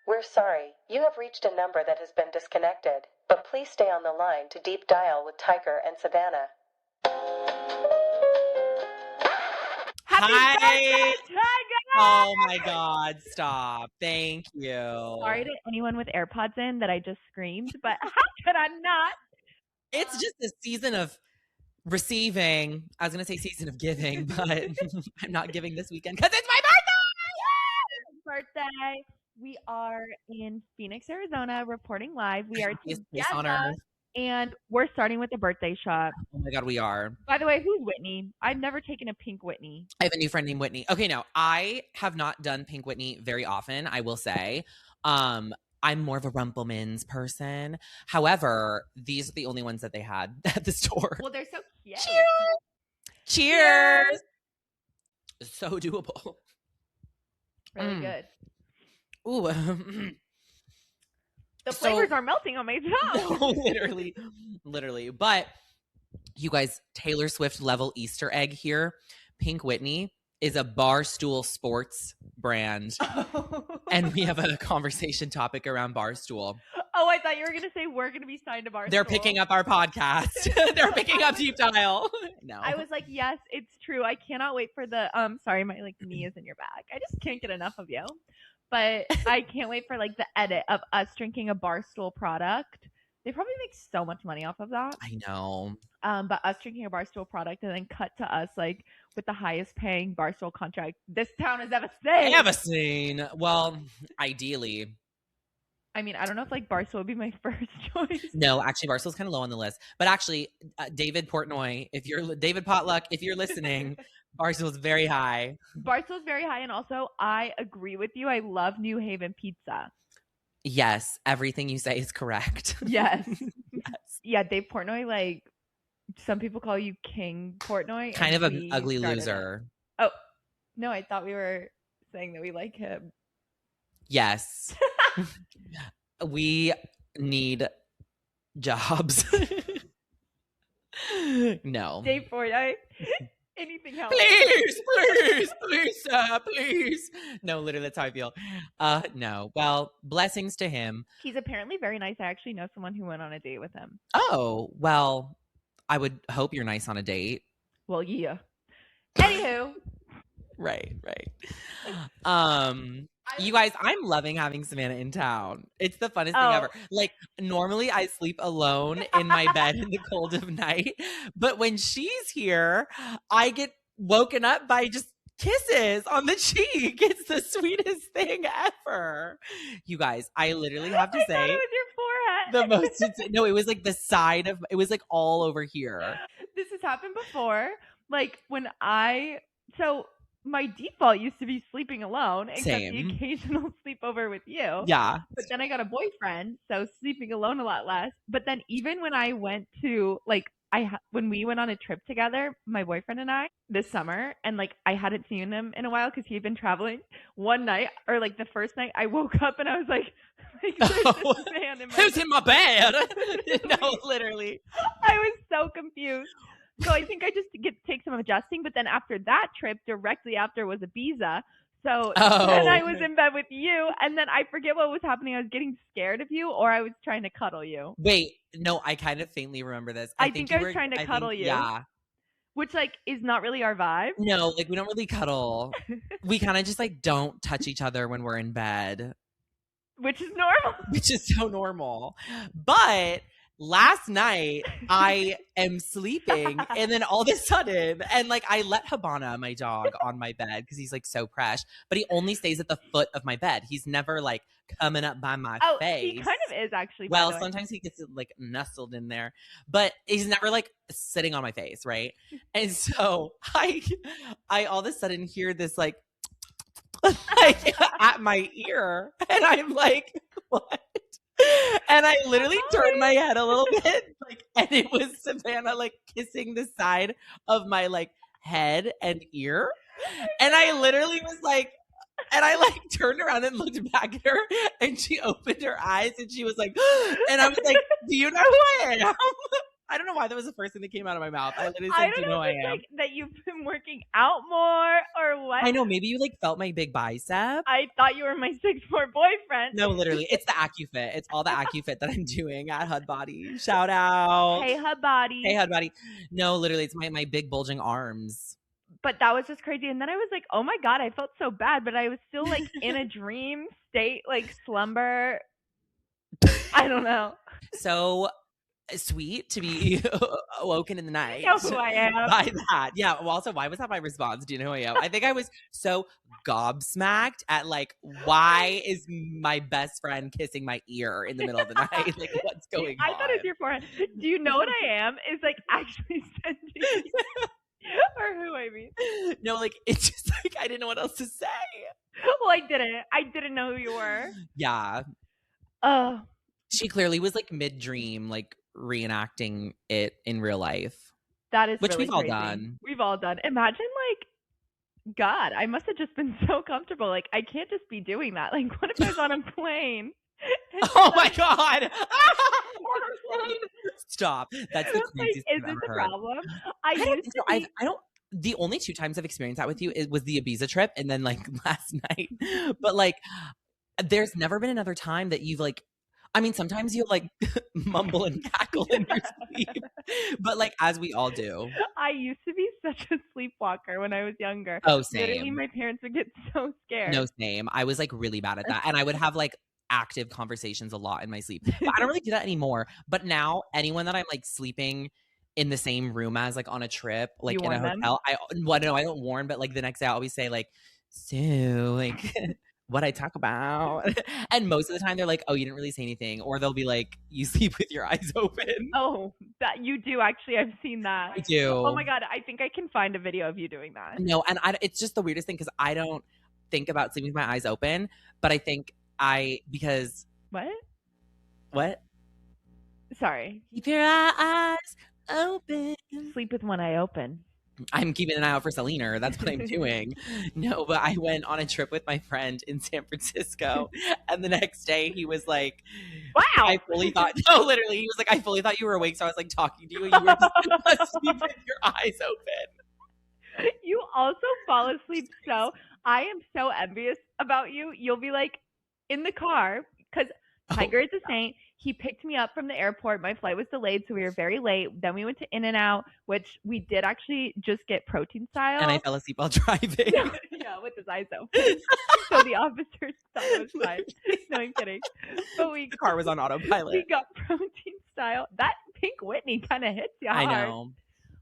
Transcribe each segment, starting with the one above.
We're sorry. You have reached a number that has been disconnected, but please stay on the line to deep dial with Tiger and Savannah. Happy birthday, Tiger! Oh my God, stop. Thank you. Sorry to anyone with AirPods in that I just screamed, but how could I not? It's just a season of receiving. I was going to say season of giving, but I'm not giving this weekend because it's my Birthday. We are in Phoenix, Arizona, reporting live. We are birthday. together, and we're starting with the birthday shot. Oh my God, we are. By the way, who's Whitney? I've never taken a Pink Whitney. I have a new friend named Whitney. Okay, now I have not done Pink Whitney very often, I will say. I'm more of a Rumpelmans person. However, these are the only ones that they had at the store. Well, they're so cute. Cheers! So doable. Really good. Ooh. The flavors are melting on my tongue. No, literally. But you guys, Taylor Swift level Easter egg here. Pink Whitney is a Barstool Sports brand. And we have a conversation topic around Barstool. Oh, I thought you were going to say we're going to be signed to Barstool. They're picking up our podcast. They're picking up Deep Dial. No. I was like, yes, it's true. I cannot wait for the, sorry, my knee is in your back. I just can't get enough of you. But I can't wait for the edit of us drinking a Barstool product. They probably make so much money off of that. I know. But us drinking a Barstool product and then cut to us with the highest paying Barstool contract this town has ever seen. Well, ideally. I mean, I don't know if Barstool would be my first choice. No, actually, Barstool's kind of low on the list. But actually, David Portnoy, David Potluck, if you're listening, Barstool's very high. Barstool's very high, and also I agree with you. I love New Haven pizza. Yes, everything you say is correct. Yes. Yeah, Dave Portnoy, some people call you King Portnoy. Kind of an ugly loser. Oh, no, I thought we were saying that we like him. Yes. We need jobs. No. Dave Portnoy. Anything else? Please, sir, please. No, literally, that's how I feel. No. Well, blessings to him. He's apparently very nice. I actually know someone who went on a date with him. Oh, well, I would hope you're nice on a date. Well, yeah. Anywho. Right. You guys, I'm loving having Savannah in town. It's the funnest thing ever. Normally I sleep alone in my bed in the cold of night, but when she's here, I get woken up by just kisses on the cheek. It's the sweetest thing ever. You guys, I literally have to say, it was your forehead. No, it was the side of, it was all over here. This has happened before. My default used to be sleeping alone, except the occasional sleepover with you. Yeah. But then I got a boyfriend, so sleeping alone a lot less. But then even when I went to, when we went on a trip together, my boyfriend and I, this summer, and, I hadn't seen him in a while because he had been traveling. One night, or, the first night, I woke up and I was like there's this man in my Who's in my bed? No, literally. I was so confused. So I think I just take some adjusting. But then after that trip, directly after was Ibiza. So then I was in bed with you. And then I forget what was happening. I was getting scared of you, or I was trying to cuddle you. Wait, no, I kind of faintly remember this. I think I was trying to cuddle you. Yeah. Which is not really our vibe. No, we don't really cuddle. We kind of just don't touch each other when we're in bed. Which is normal. Which is so normal. But last night, I am sleeping, and then all of a sudden, and I let Habana, my dog, on my bed because he's so fresh, but he only stays at the foot of my bed. He's never coming up by my face. He kind of is actually. Well, sometimes he gets nestled in there, but he's never sitting on my face, right? And so I all of a sudden hear this at my ear, and I'm like, what? And I literally turned my head a little bit, and it was Savannah kissing the side of my head and ear, and I literally was and I turned around and looked back at her, and she opened her eyes, and she was and I was do you know who I am? I don't know why that was the first thing that came out of my mouth. I literally I said, don't "Do you know know if I it's am?" like that you've been working out more or what. I know. Maybe you like felt my big bicep. I thought you were my 6'4" boyfriend. No, literally, it's the AccuFit. It's all the AccuFit that I'm doing at Hud Body. Shout out. Hey, Hud Body. Hey, Hud Body. No, literally, it's my big bulging arms. But that was just crazy. And then I was like, oh my God, I felt so bad, but I was still like in a dream state, like slumber. I don't know. So sweet to be awoken in the night. You know who I am. By that. Yeah. Well, also, why was that my response? Do you know who I am? I think I was so gobsmacked at like, why is my best friend kissing my ear in the middle of the night? Like, what's going on? I thought it was your forehead. Do you know what I am? Is like actually sending or who I mean. No, like, it's just like, I didn't know what else to say. Well, I didn't. I didn't know who you were. Yeah. Oh. She clearly was like mid-dream, like reenacting it in real life. That is which really we've all crazy. done. We've all done. Imagine like, God, I must have just been so comfortable. Like, I can't just be doing that. Like, what if I was on a plane? Oh my God. Stop. That's the craziest like, is I've this ever a heard. problem? I don't. The only 2 times I've experienced that with you was the Ibiza trip and then like last night. But like, there's never been another time that you've like. I mean, sometimes you'll like mumble and cackle in your sleep, but like as we all do. I used to be such a sleepwalker when I was younger. Oh, same. Literally, my parents would get so scared. No, same. I was like really bad at that, and I would have like active conversations a lot in my sleep. But I don't really do that anymore. But now, anyone that I'm like sleeping in the same room as, like on a trip, like You in a warn hotel, I don't warn, but like the next day I always say like, so like. What I talk about. And most of the time they're like, oh, you didn't really say anything. Or they'll be like, you sleep with your eyes open. Oh, that you do actually. I've seen that. I do. Oh my God. I think I can find a video of you doing that. No, and it's just the weirdest thing because I don't think about sleeping with my eyes open, but I think because. What? Sorry. Keep your eyes open. Sleep with one eye open. I'm keeping an eye out for Selena. That's what I'm doing. No, but I went on a trip with my friend in San Francisco. And the next day he was like, wow. I fully thought, no, literally, he was like, I fully thought you were awake. So I was like talking to you and you were just asleep with your eyes open. You also fall asleep. So I am so envious about you. You'll be like in the car because Tiger is a saint. He picked me up from the airport. My flight was delayed, so we were very late. Then we went to In-N-Out, which we did actually just get protein style. And I fell asleep while driving. Yeah, with his eyes open. So the officers thought it was fine. No, I'm kidding. But the car was on autopilot. We got protein style. That Pink Whitney kind of hits you hard. I know.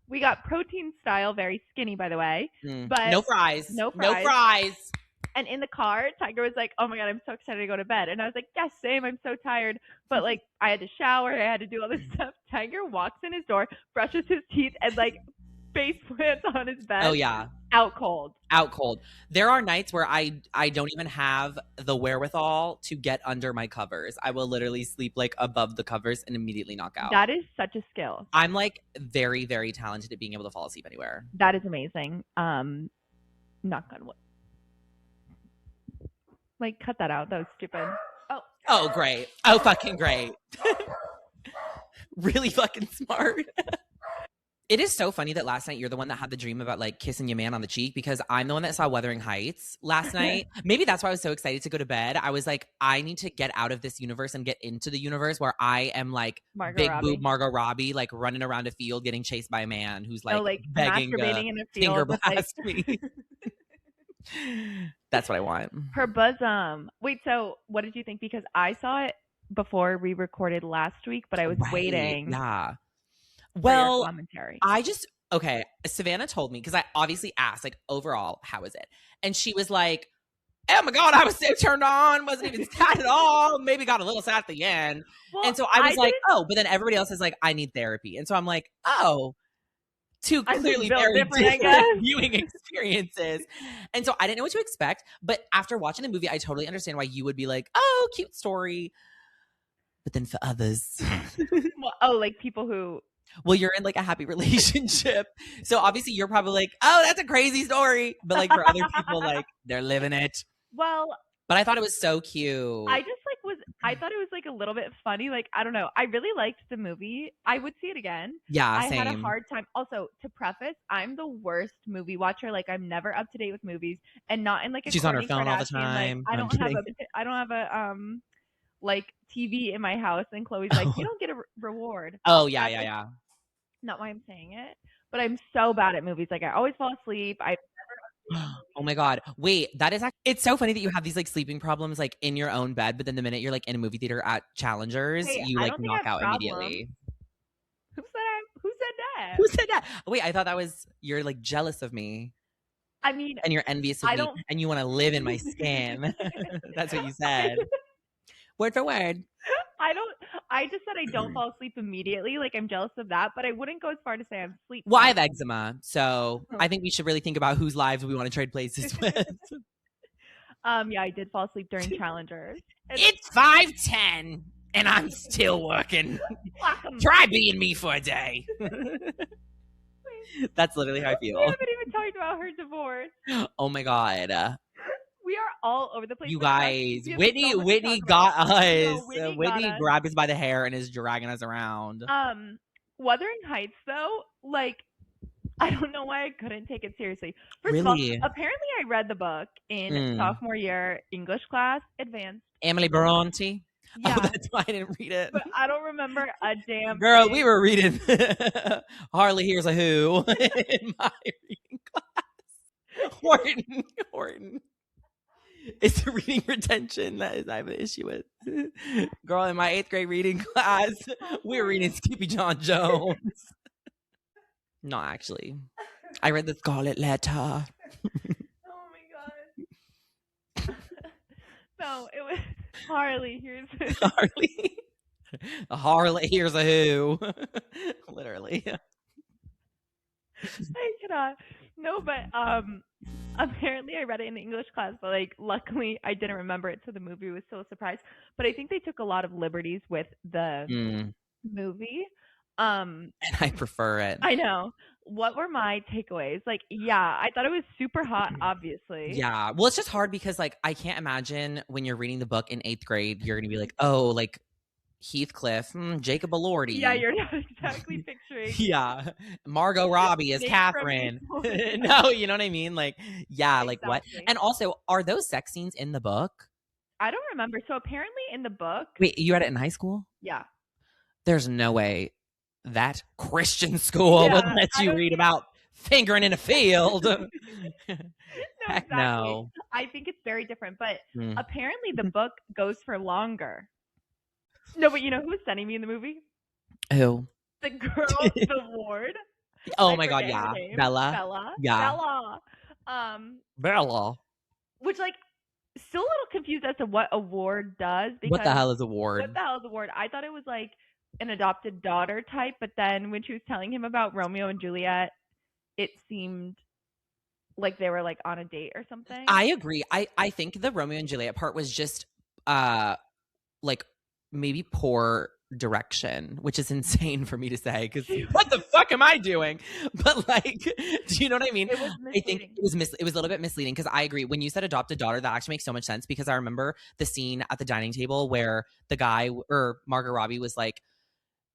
We got protein style, very skinny, by the way. But no fries. No fries. No fries. And in the car, Tiger was like, oh my God, I'm so excited to go to bed. And I was like, yes, same. I'm so tired. But like, I had to shower. I had to do all this stuff. Tiger walks in his door, brushes his teeth, and like face plants on his bed. Oh, yeah. Out cold. Out cold. There are nights where I don't even have the wherewithal to get under my covers. I will literally sleep like above the covers and immediately knock out. That is such a skill. I'm like very, very talented at being able to fall asleep anywhere. That is amazing. Knock on wood. Like, cut that out. That was stupid. Oh, great. Oh, fucking great. Really fucking smart. It is so funny that last night you're the one that had the dream about like kissing your man on the cheek because I'm the one that saw Wuthering Heights last night. Maybe that's why I was so excited to go to bed. I was like, I need to get out of this universe and get into the universe where I am like big boob Margot Robbie, like running around a field getting chased by a man who's like, begging to in a field finger blast me. That's what I want. Her bosom. Wait, so what did you think? Because I saw it before we recorded last week, but I was waiting. Yeah. Well, commentary. Okay. Savannah told me because I obviously asked, like, overall, how is it? And she was like, oh my God, I was so turned on. Wasn't even sad at all. Maybe got a little sad at the end. Well, and so I was like, oh, but then everybody else is like, I need therapy. And so I'm like, oh. Two clearly very different viewing experiences. And so I didn't know what to expect. But after watching the movie, I totally understand why you would be like, oh, cute story. But then for others. Like people who. Well, you're in like a happy relationship. So obviously you're probably like, oh, that's a crazy story. But like for other people, like they're living it. Well. But I thought it was so cute. I just like I thought it was like a little bit funny. Like, I don't know. I really liked the movie. I would see it again. Yeah, I had a same. hard time. Also, to preface, I'm the worst movie watcher. Like, I'm never up to date with movies, and not in like a She's on her Kourtney phone all the Kardashian, like, time. I I'm don't have kidding. a like TV in my house, and Chloe's like, you don't get a reward. Oh, yeah. Not why I'm saying it, but I'm so bad at movies. Like, I always fall asleep. Oh my God. Wait, that is actually, it's so funny that you have these like sleeping problems like in your own bed, but then the minute you're like in a movie theater at Challengers, Hey, you I like don't think knock I have out immediately. Who said that? Who said that? Wait, I thought that was, you're like jealous of me. I mean, and you're envious of me and you want to live in my skin. That's what you said. Word for word. I just said I don't fall asleep immediately. Like, I'm jealous of that, but I wouldn't go as far to say I'm sleep. Well, I have eczema, so I think we should really think about whose lives we want to trade places with. Yeah, I did fall asleep during Challengers. It's 5:10 and I'm still working. Try being me for a day. That's literally how I feel. We haven't even talked about her divorce. Oh my God. We are all over the place. You guys, Whitney got us. No, Whitney grabbed us by the hair and is dragging us around. Wuthering Heights, though, like, I don't know why I couldn't take it seriously. First really? of all, apparently I read the book in sophomore year English class, advanced. Emily Bronte. Yeah. Oh, that's why I didn't read it. But I don't remember a damn Girl, thing. we were reading Harley Here's a Who in my reading class. Horton. It's the reading retention that I have an issue with. Girl, in my 8th grade reading class, we were reading Skippy John Jones. No, actually. I read the Scarlet Letter. Oh my God. No, it was Harley Here's a Who. Harley Here's a Who. Literally. I cannot. No, but apparently I read it in English class, but like luckily I didn't remember it, so the movie was still a surprise. But I think they took a lot of liberties with the movie. And I prefer it. I know. What were my takeaways? Like, yeah, I thought it was super hot, obviously. Yeah. Well, it's just hard because like I can't imagine when you're reading the book in 8th grade, you're gonna be like, oh, like Heathcliff, Jacob Elordi. Yeah, you're not exactly picturing. Yeah, Margot Robbie as Catherine. No, you know what I mean? Like, yeah, like what? And also, are those sex scenes in the book? I don't remember. So apparently in the book. Wait, you read it in high school? Yeah. There's no way that Christian school would let you read about fingering in a field. No, Heck exactly. no. I think it's very different, but apparently the book goes for longer. No, but you know who was sending me in the movie? Who? The girl, the ward. Oh my God, yeah. Bella. Yeah. Bella. Which, like, still a little confused as to what a ward does. What the hell is a ward? What the hell is a ward? I thought it was like an adopted daughter type, but then when she was telling him about Romeo and Juliet, it seemed like they were like on a date or something. I agree. I think the Romeo and Juliet part was just like maybe poor direction, which is insane for me to say because what the fuck am I doing? But like, do you know what I mean? It was I think it was a little bit misleading because I agree. When you said adopted daughter, that actually makes so much sense because I remember the scene at the dining table where the guy or Margot Robbie was like,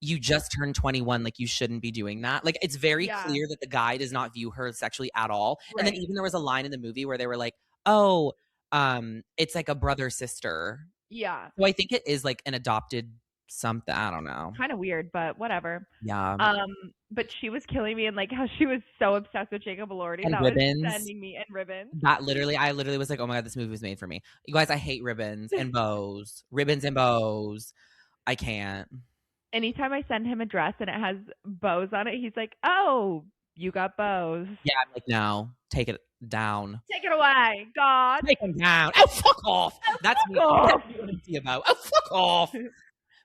you just turned 21, like you shouldn't be doing that. Like it's very clear that the guy does not view her sexually at all. Right. And then even there was a line in the movie where they were like, oh, it's like a brother sister. Yeah. So I think it is like an adopted something. I don't know. Kind of weird, but whatever. Yeah. But she was killing me and like how she was so obsessed with Jacob Elordi. And that ribbons. was sending me and ribbons. I literally was like, oh my God, this movie was made for me. You guys, I hate ribbons and bows. Ribbons and bows. I can't. Anytime I send him a dress and it has bows on it, he's like, oh, you got bows. Yeah, I'm like, no, take it down. Take it away, God. Take them down. Oh, fuck off. That's me. That's what I see about. Oh, fuck off.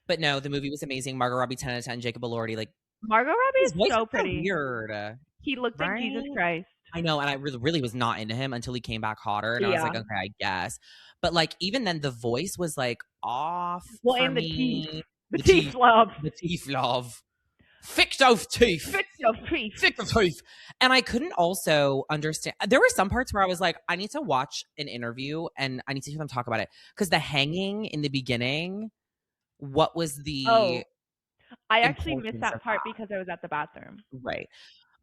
But no, the movie was amazing. Margot Robbie, 10 out of 10. Jacob Elordi, like. Margot Robbie is so pretty. Weird. He looked like Jesus Christ. I know, and I really was not into him until he came back hotter, and I was like, okay, I guess. But like, even then, the voice was like off. Well, for and the me. teeth. The teeth love. The teeth love. Fix those teeth. Fix those teeth. Fix the teeth. And I couldn't also understand. There were some parts where I was like, I need to watch an interview and I need to hear them talk about it. Because the hanging in the beginning, what was the Oh, I actually missed importance that of part because I was at the bathroom. Right.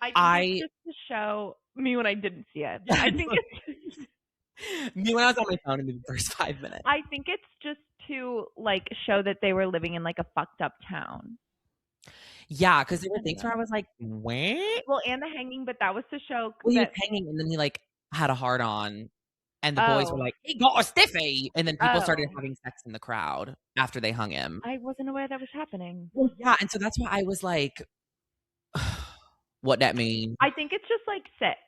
I think it's just to show me when I didn't see it. I think it's me when I was on my phone in the first 5 minutes. I think it's just to like show that they were living in like a fucked up town. Yeah, because there were things where I was like, "What?" Well, and the hanging, but that was to show Well, he was that hanging, and then he like had a hard on, and the boys were like, "He got a stiffy," and then people started having sex in the crowd after they hung him. I wasn't aware that was happening. Well, yeah, and so that's why I was like, "What that mean?" I think it's just like sick.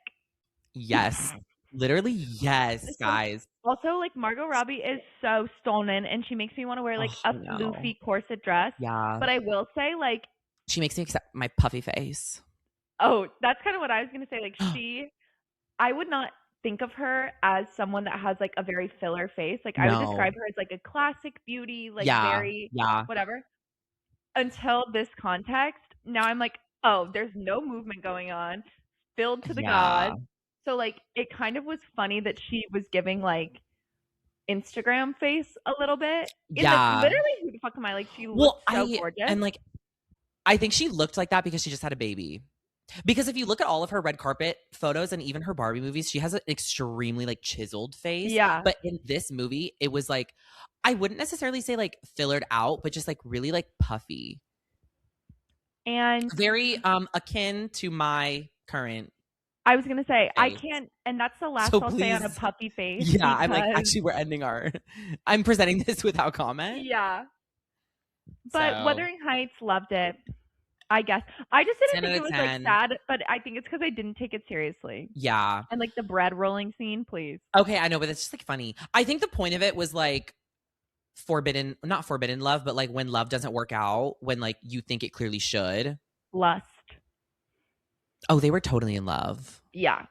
Yes, literally, yes, guys. Also, like Margot Robbie is so stunning, and she makes me want to wear like a floofy corset dress. Yeah, but I will say, like, she makes me accept my puffy face. Oh, that's kind of what I was gonna say. Like I would not think of her as someone that has like a very filler face. Like I would describe her as like a classic beauty, like very whatever. Until this context, now I'm like, oh, there's no movement going on, filled to the gods. So like it kind of was funny that she was giving like Instagram face a little bit. Like, literally, who the fuck am I? Like she looked so gorgeous. And like I think she looked like that because she just had a baby. Because if you look at all of her red carpet photos and even her Barbie movies, she has an extremely like chiseled face. Yeah. But in this movie, it was like, I wouldn't necessarily say like fillered out, but just like really like puffy. And very akin to my current. I was going to say, face. I can't, and that's the last I'll say on a puffy face. Yeah, I'm like, actually, we're ending I'm presenting this without comment. Yeah. But Wuthering Heights, loved it. I guess. I just didn't think it was like sad, but I think it's because I didn't take it seriously. Yeah. And like the bread rolling scene, please. Okay, I know, but it's just like funny. I think the point of it was like not forbidden love, but like when love doesn't work out, when like you think it clearly should. Lust. Oh, they were totally in love. Yeah.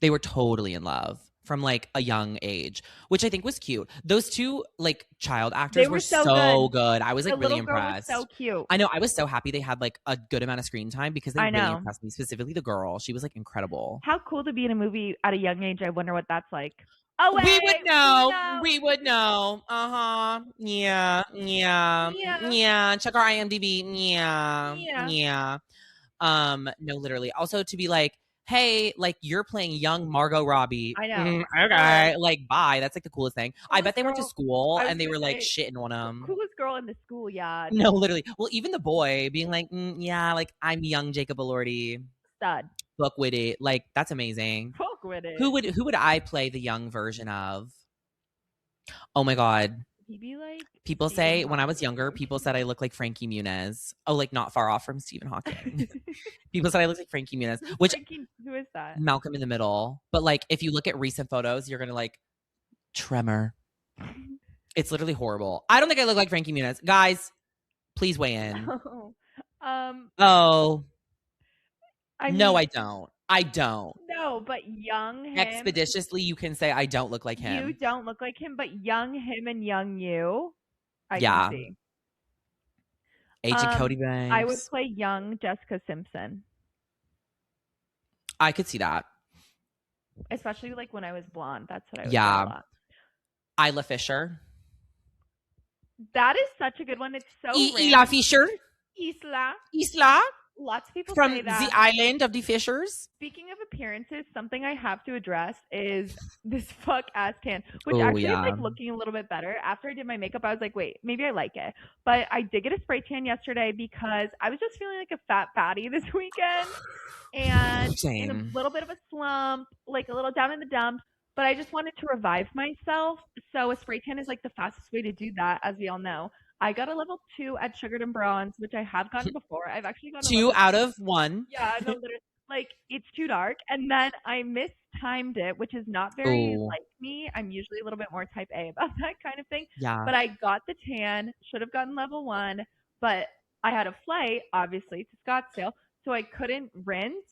They were totally in love from like a young age, which I think was cute. Those two like child actors were so good. I was like really impressed. Girl was so cute. I know. I was so happy they had like a good amount of screen time because they really impressed me. Specifically the girl. She was like incredible. How cool to be in a movie at a young age. I wonder what that's like. Oh, wait, we would know. We would know. Yeah. Check our IMDb. Yeah. No, literally. Also to be like, hey, like you're playing young Margot Robbie. I know. Okay, like bye. That's like the coolest thing. I bet they went to school and they were like shitting on him. Coolest girl in the school, yeah. No, literally. Well, even the boy being like, yeah, like I'm young Jacob Elordi. Stud. Book with it. Like that's amazing. Book with it. Who would I play the young version of? Oh my god. He be like people say when I was younger, people said I look like Frankie Muniz. Oh, like not far off from Stephen Hawking. People said I look like Frankie Muniz. Which who is that? Malcolm in the Middle. But like if you look at recent photos, you're gonna like tremor. It's literally horrible. I don't think I look like Frankie Muniz. Guys, please weigh in. No, I don't. I don't. No, but young him. Expeditiously, you can say I don't look like him. You don't look like him, but young him and young you, I can see. Agent Cody Banks. I would play young Jessica Simpson. I could see that. Especially like when I was blonde. That's what I would play a lot. Isla Fisher. That is such a good one. It's so Isla Fisher. Isla. Lots of people from say that. The Island of the Fishers. Speaking of appearances, something I have to address is this fuck ass tan, which actually is like looking a little bit better. After I did my makeup, I was like, wait, maybe I like it. But I did get a spray tan yesterday because I was just feeling like a fat fatty this weekend. And in a little bit of a slump, like a little down in the dumps. But I just wanted to revive myself. So a spray tan is like the fastest way to do that, as we all know. I got a level 2 at Sugared and Bronze, which I have gotten before. I've actually gotten 2 out of 1. Yeah, no, literally, like it's too dark. And then I mistimed it, which is not very like me. I'm usually a little bit more type A about that kind of thing. Yeah. But I got the tan, should have gotten level 1, but I had a flight, obviously, to Scottsdale, so I couldn't rinse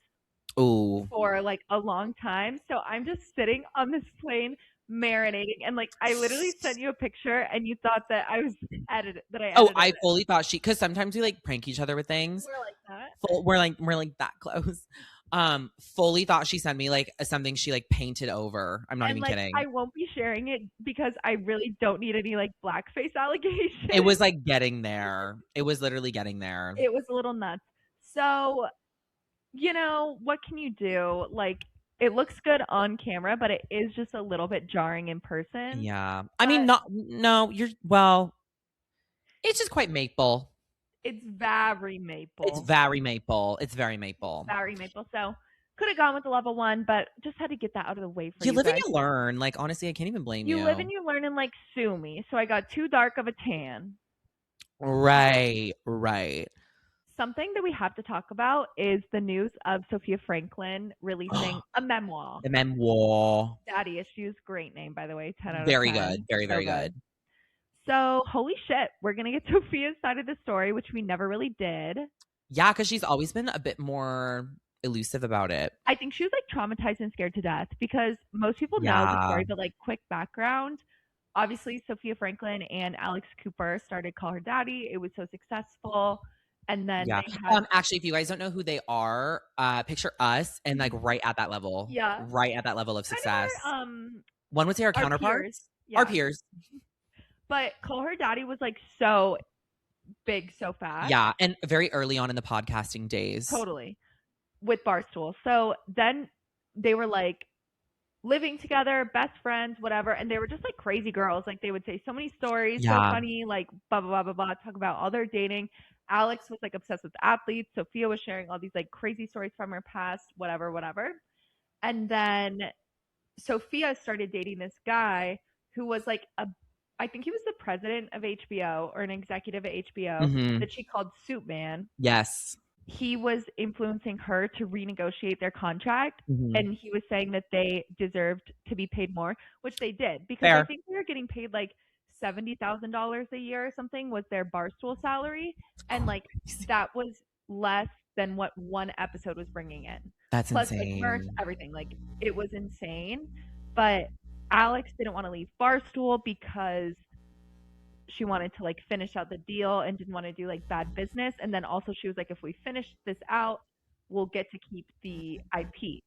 for like a long time. So I'm just sitting on this plane marinating, and like I literally sent you a picture and you thought that I was edited I fully thought because sometimes we like prank each other with things. We're like that. We're like that close. fully thought she sent me like something she like painted over. I'm not even kidding. I won't be sharing it because I really don't need any like blackface allegations. It was like getting there. It was literally getting there. It was a little nuts. So, you know, what can you do? Like, it looks good on camera, but it is just a little bit jarring in person. Yeah. I mean, well, it's just quite maple. It's very maple. It's very maple. It's very maple. Very maple. So could have gone with the level 1, but just had to get that out of the way for you. You live guys. and you learn. Like, honestly, I can't even blame you. You live and you learn and like sue me. So I got too dark of a tan. Right. Something that we have to talk about is the news of Sofia Franklyn releasing a memoir. The memoir. Daddy Issues. Great name, by the way. 10 out of 10. Very good. Very good. So, holy shit, we're going to get Sofia's side of the story, which we never really did. Yeah, because she's always been a bit more elusive about it. I think she was like traumatized and scared to death because most people know the story, but like quick background. Obviously, Sofia Franklyn and Alex Cooper started Call Her Daddy. It was so successful. And then actually, if you guys don't know who they are, picture us and like right at that level. Yeah. Right at that level of success. One would say our counterparts. Yeah. Our peers. But Call Her Daddy was like so big so fast. Yeah, and very early on in the podcasting days. Totally. With Barstool. So then they were like living together, best friends, whatever. And they were just like crazy girls. Like they would say so many stories, so funny, like blah, blah, blah, blah, blah, talk about all their dating. Alex was like obsessed with athletes. Sofia was sharing all these like crazy stories from her past, whatever. And then Sofia started dating this guy who was like I think he was the president of HBO or an executive at HBO that she called Soup Man. Yes. He was influencing her to renegotiate their contract, and he was saying that they deserved to be paid more, which they did, because I think they were getting paid like $70,000 a year or something was their Barstool salary, and like that was less than what one episode was bringing in. That's plus, insane. Like merch, everything, like it was insane. But Alex didn't want to leave Barstool because she wanted to like finish out the deal and didn't want to do like bad business. And then also she was like, if we finish this out, we'll get to keep the IP.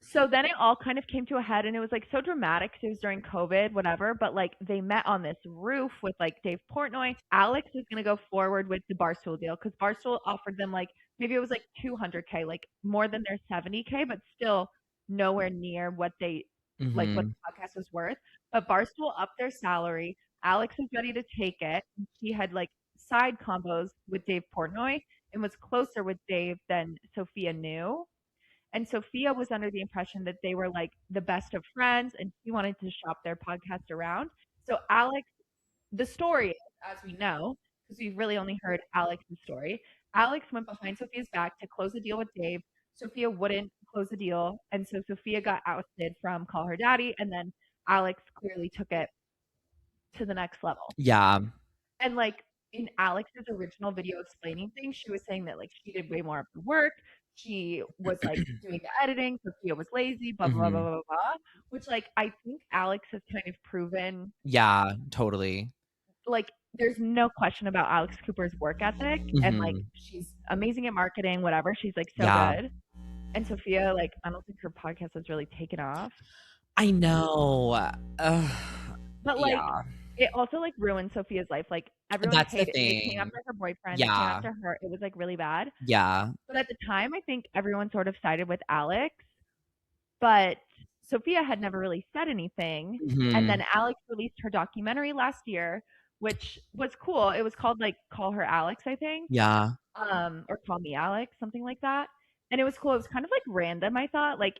So then it all kind of came to a head, and it was like so dramatic because it was during COVID, whatever. But like they met on this roof with like Dave Portnoy. Alex was going to go forward with the Barstool deal because Barstool offered them like, maybe it was like $200K, like more than their $70K, but still nowhere near what they like what the podcast was worth. But Barstool upped their salary. Alex was ready to take it. She had like side combos with Dave Portnoy and was closer with Dave than Sofia knew. And Sofia was under the impression that they were like the best of friends, and she wanted to shop their podcast around. So Alex, the story, as we know, because we've really only heard Alex's story, Alex went behind Sofia's back to close a deal with Dave. Sofia wouldn't close the deal, and so Sofia got ousted from Call Her Daddy, and then Alex clearly took it to the next level. Yeah. And like in Alex's original video explaining things, she was saying that like she did way more of the work. She was like doing the editing. Sofia was lazy, blah, blah, blah, blah, blah, blah. Which like I think Alex has kind of proven. Yeah, totally. Like there's no question about Alex Cooper's work ethic. And like she's amazing at marketing, whatever. She's like so good. And Sofia, like, I don't think her podcast has really taken off. I know. But like it also like ruined Sofia's life. Like everyone hated it. It came after her boyfriend. It came after her. It was like really bad. Yeah. But at the time, I think everyone sort of sided with Alex. But Sofia had never really said anything. And then Alex released her documentary last year, which was cool. It was called like Call Her Alex, I think. Yeah. Or Call Me Alex, something like that. And it was cool. It was kind of like random, I thought. Like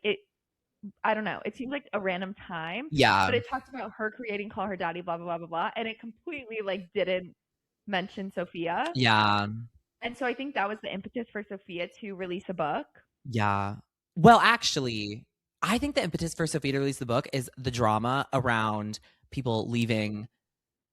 I don't know. It seemed like a random time. Yeah. But it talked about her creating Call Her Daddy, blah, blah, blah, blah, blah. And it completely like didn't mention Sofia. Yeah. And so I think that was the impetus for Sofia to release a book. Yeah. Well, actually, I think the impetus for Sofia to release the book is the drama around people leaving.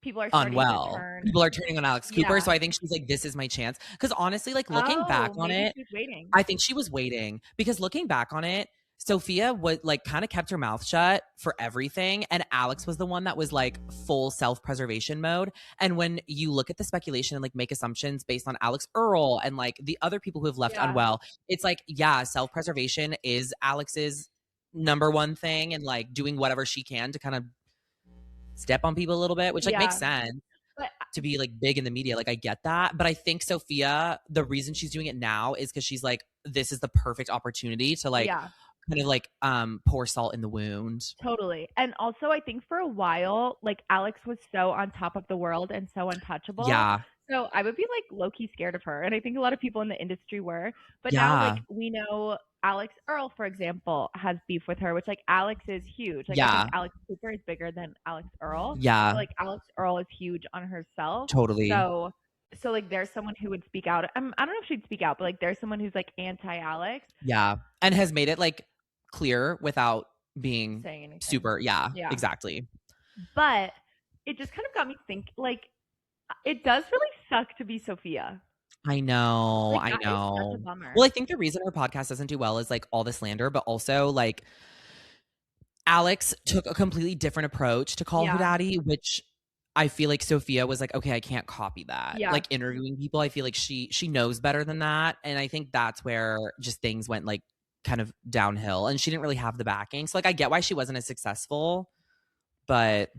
People are unwell. People are turning on Alex Cooper. So I think she's like, this is my chance. Because honestly, like looking back on it, waiting. I think she was waiting. Because looking back on it, Sofia was like kind of kept her mouth shut for everything. And Alex was the one that was like full self-preservation mode. And when you look at the speculation and like make assumptions based on Alex Earl and like the other people who have left unwell, it's like, yeah, self-preservation is Alex's number one thing, and like doing whatever she can to kind of step on people a little bit, which like makes sense. But to be like big in the media, like I get that. But I think Sofia, the reason she's doing it now is because she's like, this is the perfect opportunity to like kind of like pour salt in the wound. Totally. And also I think for a while, like Alex was so on top of the world and so untouchable. Yeah. So I would be like low-key scared of her. And I think a lot of people in the industry were. But now like we know Alex Earl, for example, has beef with her, which like Alex is huge. Like I think Alex Cooper is bigger than Alex Earl. Yeah. So, like Alex Earl is huge on herself. Totally. So like there's someone who would speak out. I don't know if she'd speak out, but like there's someone who's like anti-Alex. Yeah. And has made it like clear without being saying anything. Super. Yeah, exactly. But it just kind of got me thinking, like, it does really suck to be Sofia. I know. Like, I know. Is such a bummer. Well, I think the reason her podcast doesn't do well is like all the slander, but also like Alex took a completely different approach to Call Her Daddy, which I feel like Sofia was like, okay, I can't copy that. Yeah. Like interviewing people, I feel like she knows better than that. And I think that's where just things went like kind of downhill, and she didn't really have the backing. So like I get why she wasn't as successful, but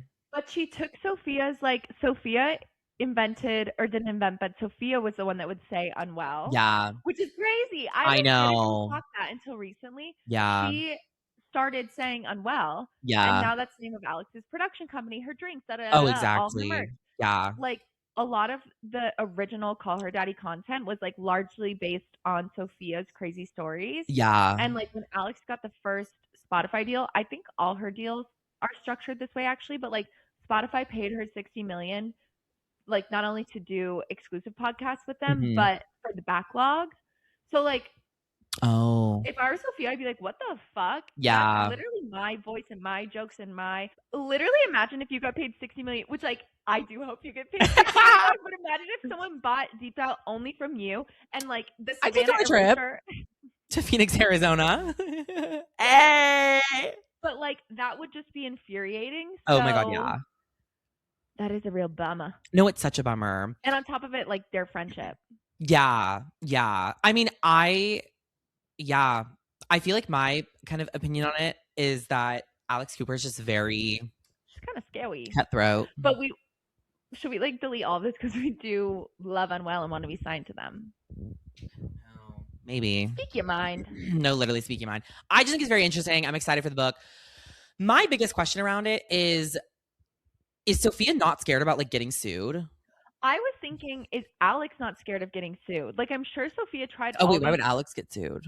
she took Sofia's, like, Sofia invented, or didn't invent, but Sofia was the one that would say unwell. Yeah. Which is crazy. I know. I didn't talk that until recently. Yeah. She started saying unwell. Yeah. And now that's the name of Alex's production company, her drinks, oh, exactly. All her merch. Yeah. Like a lot of the original Call Her Daddy content was like largely based on Sofia's crazy stories. Yeah. And like when Alex got the first Spotify deal, I think all her deals are structured this way actually, but like Spotify paid her $60 million, like not only to do exclusive podcasts with them, but for the backlog. So like, if I were Sofia, I'd be like, what the fuck? Yeah. That's literally my voice and my jokes and my, literally imagine if you got paid $60 million, which like, I do hope you get paid $60 million, but imagine if someone bought Deep Dial only from you, and like the Savannah I trip to Phoenix, Arizona. Hey! But like, that would just be infuriating. Oh my God, yeah. That is a real bummer. No, it's such a bummer. And on top of it, like their friendship. Yeah. Yeah. I mean, I feel like my kind of opinion on it is that Alex Cooper is just very... She's kind of scary. Cutthroat. But should we like delete all of this because we do love Unwell and want to be signed to them? No, maybe. Speak your mind. No, literally speak your mind. I just think it's very interesting. I'm excited for the book. My biggest question around it is Sofia not scared about like getting sued? I was thinking, is Alex not scared of getting sued? Like, I'm sure Sofia tried. Oh wait, why would Alex get sued?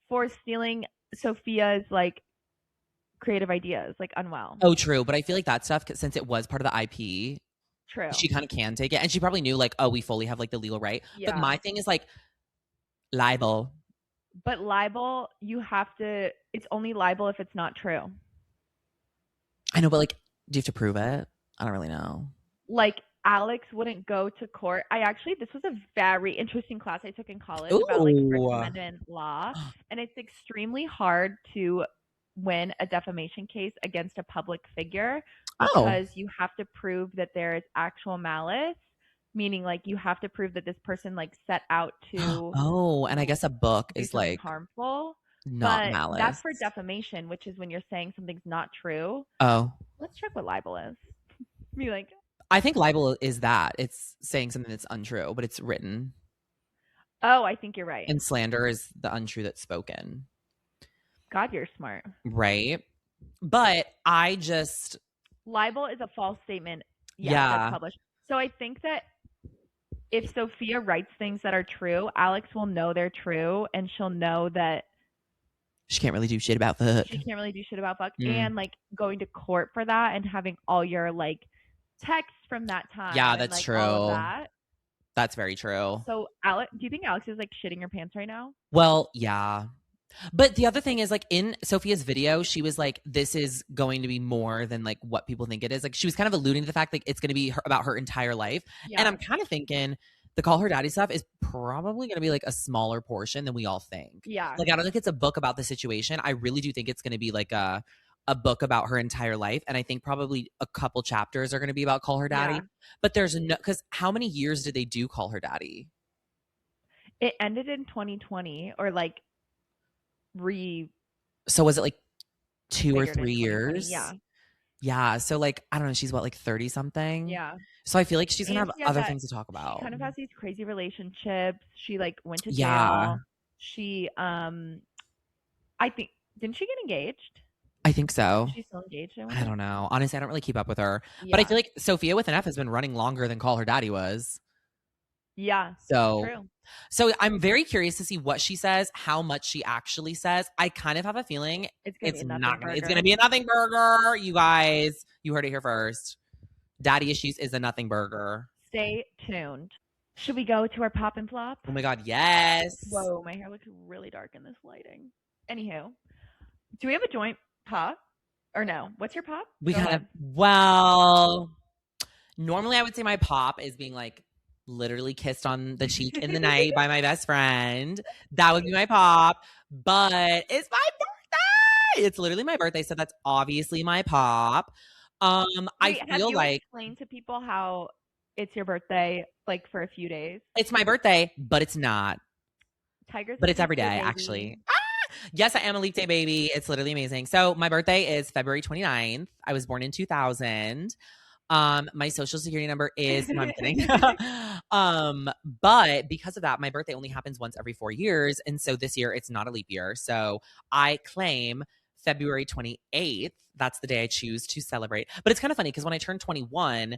For stealing Sofia's like creative ideas, like Unwell. Oh, true. But I feel like that stuff, since it was part of the IP, true, she kind of can take it, and she probably knew like, oh, we fully have like the legal right. Yeah. But my thing is like libel. But libel, you have to. It's only libel if it's not true. I know, but like, do you have to prove it? I don't really know. Like, Alex wouldn't go to court. This was a very interesting class I took in college about like First Amendment law, and it's extremely hard to win a defamation case against a public figure because you have to prove that there is actual malice, meaning like you have to prove that this person like set out to. And I guess a book is like harmful. Not malice. That's for defamation, which is when you're saying something's not true. Oh. Let's check what libel is. Be like, I think libel is that. It's saying something that's untrue, but it's written. Oh, I think you're right. And slander is the untrue that's spoken. God, you're smart. Right. But I just... libel is a false statement. That's published. So I think that if Sofia writes things that are true, Alex will know they're true, and she'll know that she can't really do shit about fuck. And like going to court for that and having all your like texts from that time. Yeah, that's like, true. All of that. That's very true. So Alex, do you think Alex is like shitting her pants right now? Well, yeah. But the other thing is like in Sofia's video, she was like, this is going to be more than like what people think it is. Like she was kind of alluding to the fact like it's going to be about her entire life. Yeah. And I'm kind of thinking the Call Her Daddy stuff is probably going to be like a smaller portion than we all think. Yeah. Like, I don't think it's a book about the situation. I really do think it's going to be like a book about her entire life. And I think probably a couple chapters are going to be about Call Her Daddy. Yeah. But there's no, because how many years did they do Call Her Daddy? It ended in 2020 or like So was it like 2 or figured in 3 2020, years? Yeah. Yeah. So like, I don't know. She's what, like 30 something? Yeah. So I feel like she's going to And have she has other that- things to talk about. She kind of has these crazy relationships. She like went to Yeah. jail. She I think, didn't she get engaged? I think so. She's still engaged. I don't know. Honestly, I don't really keep up with her. Yeah. But I feel like Sofia with an F has been running longer than Call Her Daddy was. Yeah. So True. So I'm very curious to see what she says, how much she actually says. I kind of have a feeling It's gonna be a nothing burger. It's gonna be a nothing burger. You guys, you heard it here first. Daddy Issues is a nothing burger. Stay tuned. Should we go to our pop and flop? Oh my god, yes. Whoa, my hair looks really dark in this lighting. Anywho, do we have a joint pop? Or no? What's your pop? We Go kind of ahead. well. Normally, I would say my pop is being like literally kissed on the cheek in the night by my best friend. That would be my pop. But it's my birthday. It's literally my birthday, so that's obviously my pop. I Wait, have feel you like explained to people how it's your birthday, like for a few days? it's my birthday, but it's not. Tiger's But a it's every leap day day, baby. actually. Yes, I am a leap day baby. It's literally amazing. So my birthday is February 29th. I was born in 2000. My social security number is, no, I'm kidding. But because of that, my birthday only happens once every 4 years. And so this year it's not a leap year. So I claim February 28th. That's the day I choose to celebrate. But it's kind of funny because when I turned 21,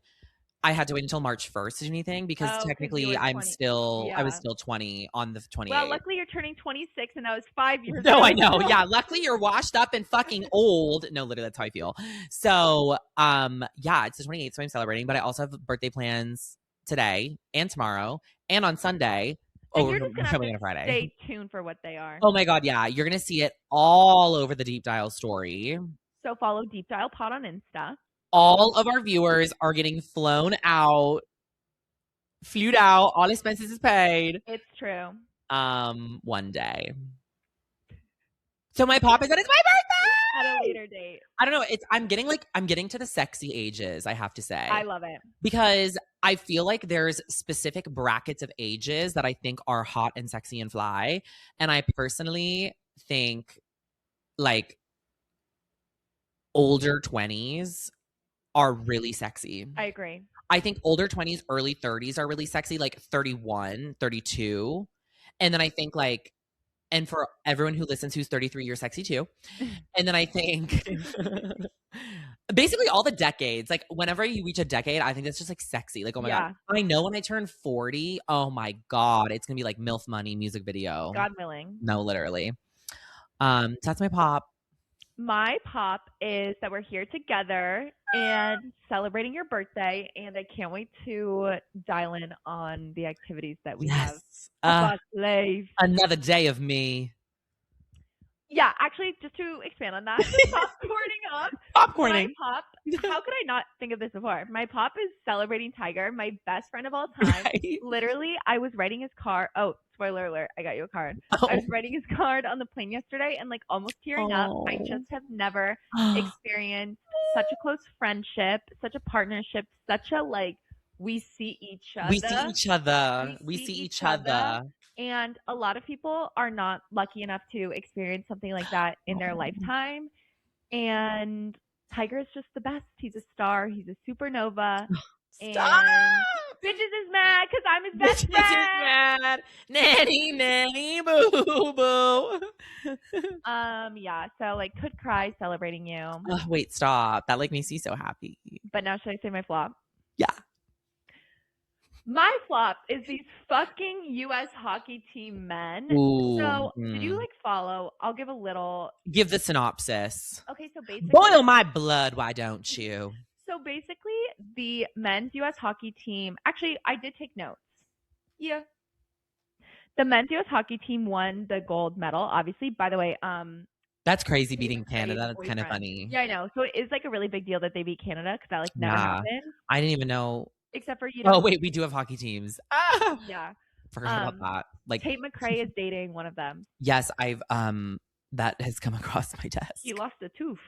I had to wait until March 1st to do anything because Oh, 'cause you technically were I 20. was Yeah. still 20 on the 28th. Well, luckily you're turning 26 and that was 5 years No, ago. I know. Yeah. Luckily you're washed up and fucking old. No, literally that's how I feel. So, yeah, it's the 28th, so I'm celebrating, but I also have birthday plans today and tomorrow and on Sunday. And Oh, you're we're just gonna have coming to on a Friday. stay tuned for what they are. Oh my God. Yeah. You're going to see it all over the Deep Dial story. So follow Deep Dial Pod on Insta. All of our viewers are getting flued out, all expenses is paid. It's true. One day. So my pop is that it's my birthday At a later date. I don't know. I'm getting to the sexy ages, I have to say. I love it. Because I feel like there's specific brackets of ages that I think are hot and sexy and fly. And I personally think like older 20s are really sexy. I agree. I think older 20s, early 30s are really sexy, like 31, 32. And then I think like, and for everyone who listens who's 33, you're sexy too. And then I think basically all the decades, like whenever you reach a decade, I think that's just like sexy. Like, oh my God. I know when I turn 40, oh my God, it's going to be like MILF Money music video. God willing. No, literally. So that's my pop. My pop is that we're here together and celebrating your birthday, and I can't wait to dial in on the activities that we have. Life. Another day of me. Yeah, actually, just to expand on that, popcorning up. Popcorning. My pop, how could I not think of this before? My pop is celebrating Tiger, my best friend of all time. Right. Literally, I was writing his card. Oh, spoiler alert, I got you a card. Oh. I was writing his card on the plane yesterday and like almost tearing up. I just have never experienced such a close friendship, such a partnership, such a like, we see each other. We see each other. We see each other. And a lot of people are not lucky enough to experience something like that in their lifetime. And Tiger is just the best. He's a star. He's a supernova. Stop! And bitches is mad because I'm his best Bitches is friend. mad. Nanny, nanny, boo, boo. Yeah. So like, could cry celebrating you. Wait, stop. That like makes me so happy. But now should I say my flop? Yeah. My flop is these fucking U.S. hockey team men. Ooh, So did you like follow? I'll give a little. Give the synopsis. Okay, so basically. Boil my blood, why don't you? So basically, the men's U.S. hockey team. Actually, I did take notes. Yeah. The men's U.S. hockey team won the gold medal. Obviously, by the way, That's crazy beating Crazy Canada. That's kind of boyfriend. funny. Yeah, I know. So it is like a really big deal that they beat Canada because that like never Nah. happened. I didn't even know. Except for Oh, wait, we do have hockey teams. Ah! Yeah. Forgot about that. Like Tate McRae is dating one of them. Yes, I've that has come across my desk. He lost a tooth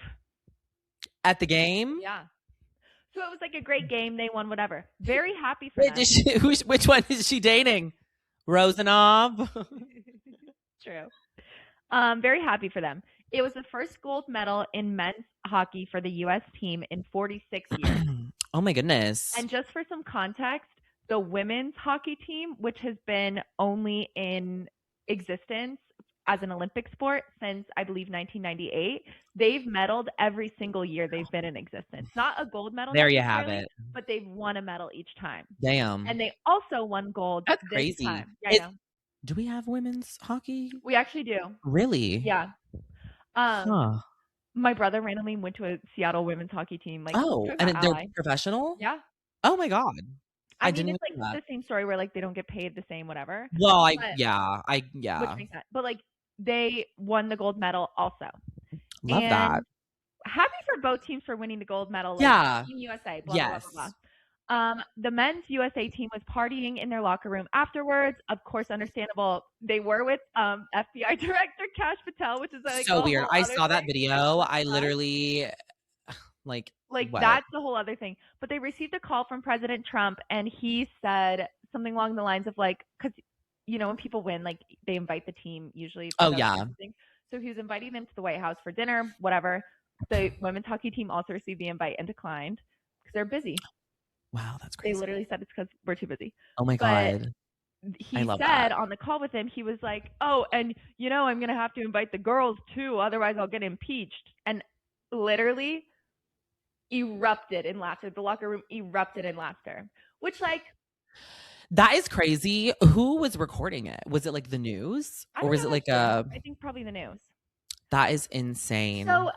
at the game. Yeah. So it was like a great game. They won, whatever. Very happy for them. Which one is she dating? Rosanov? True. Very happy for them. It was the first gold medal in men's hockey for the U.S. team in 46 years. Oh, my goodness. And just for some context, the women's hockey team, which has been only in existence as an Olympic sport since, I believe, 1998, they've medaled every single year they've been in existence. Not a gold medal. There you have it. But they've won a medal each time. Damn. And they also won gold. That's this crazy. Time. Yeah, I know. Do we have women's hockey? We actually do. Really? Yeah. My brother randomly went to a Seattle women's hockey team. Like, and they're professional? Yeah. Oh my God. I mean, it's like the same story where like they don't get paid the same, whatever. Well, Which makes sense. But like they won the gold medal also. Love that. Happy for both teams for winning the gold medal. Like, yeah. Team USA. Blah, blah, blah, blah. The men's USA team was partying in their locker room afterwards. Of course, understandable. They were with FBI Director Kash Patel, which is like so weird. I saw that video. I literally like that's the whole other thing. But they received a call from President Trump, and he said something along the lines of like, because you know when people win, like they invite the team usually. Oh yeah. So he was inviting them to the White House for dinner, whatever. The women's hockey team also received the invite and declined because they're busy. Wow, that's crazy. They literally said it's because we're too busy. Oh my God. He said on the call with him, he was like, oh, and you know, I'm going to have to invite the girls too. Otherwise I'll get impeached. And literally erupted in laughter. The locker room erupted in laughter, which like. That is crazy. Who was recording it? Was it like the news? Or was it like I think probably the news. That is insane. So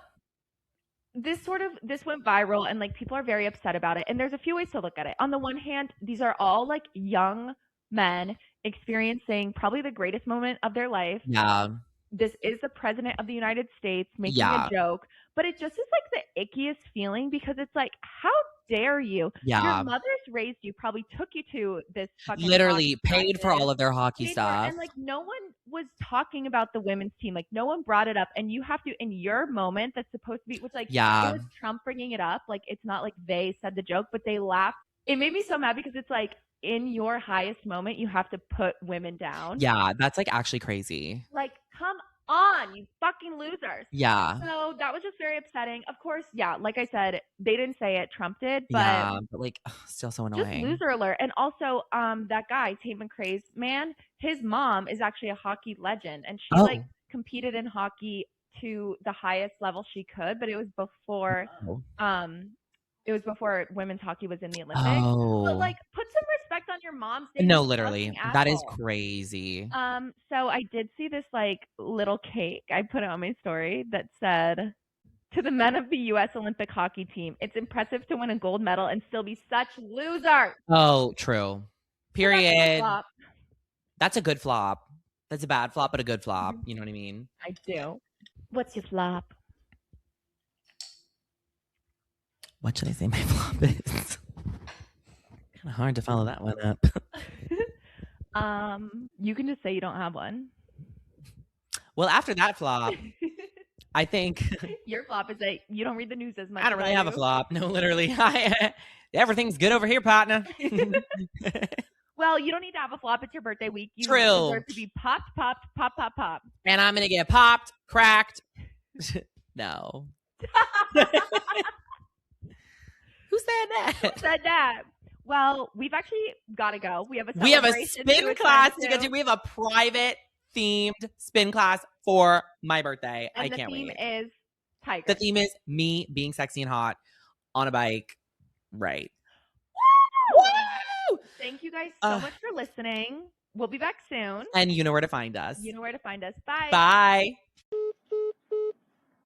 this went viral and like people are very upset about it. And there's a few ways to look at it. On the one hand, these are all like young men experiencing probably the greatest moment of their life. Yeah. This is the president of the United States making a joke, but it just is like the ickiest feeling because it's like, how dare you? Yeah. Your mothers raised you, probably took you to this fucking literally paid for all of their hockey stuff. And like no one was talking about the women's team. Like no one brought it up. And you have to, in your moment that's supposed to be, which like, it was Trump bringing it up. Like it's not like they said the joke, but they laughed. It made me so mad because it's like in your highest moment, you have to put women down. Yeah, that's like actually crazy. Like, come on, you fucking losers. Yeah. So that was just very upsetting. Of course, yeah, like I said, they didn't say it, Trump did, but like still so annoying. Just loser alert. And also, that guy, Tate McRae's man, his mom is actually a hockey legend, and she like competed in hockey to the highest level she could, but it was before it was before women's hockey was in the Olympics. But like, put some respect on your mom's name. No, literally. That is crazy. So I did see this like little cake. I put it on my story that said, to the men of the U.S. Olympic hockey team, it's impressive to win a gold medal and still be such losers. Oh, true. Period. So that's a good flop. That's a bad flop, but a good flop. You know what I mean? I do. What's your flop? What should I say my flop is? Kind of hard to follow that one up. You can just say you don't have one. Well, after that flop, I think your flop is that you don't read the news as much. I don't really have a flop. No, literally. Everything's good over here, partner. Well, you don't need to have a flop. It's your birthday week. You deserve to be popped, pop. And I'm going to get popped, cracked. No. Who said that? Who said that? Well, we've actually got to go. We have a spin class to get to. We have a private themed spin class for my birthday. And I can't wait. The theme is Tiger. The theme is me being sexy and hot on a bike. Right. Woo! Woo! Thank you guys so much for listening. We'll be back soon. And you know where to find us. You know where to find us. Bye. Bye.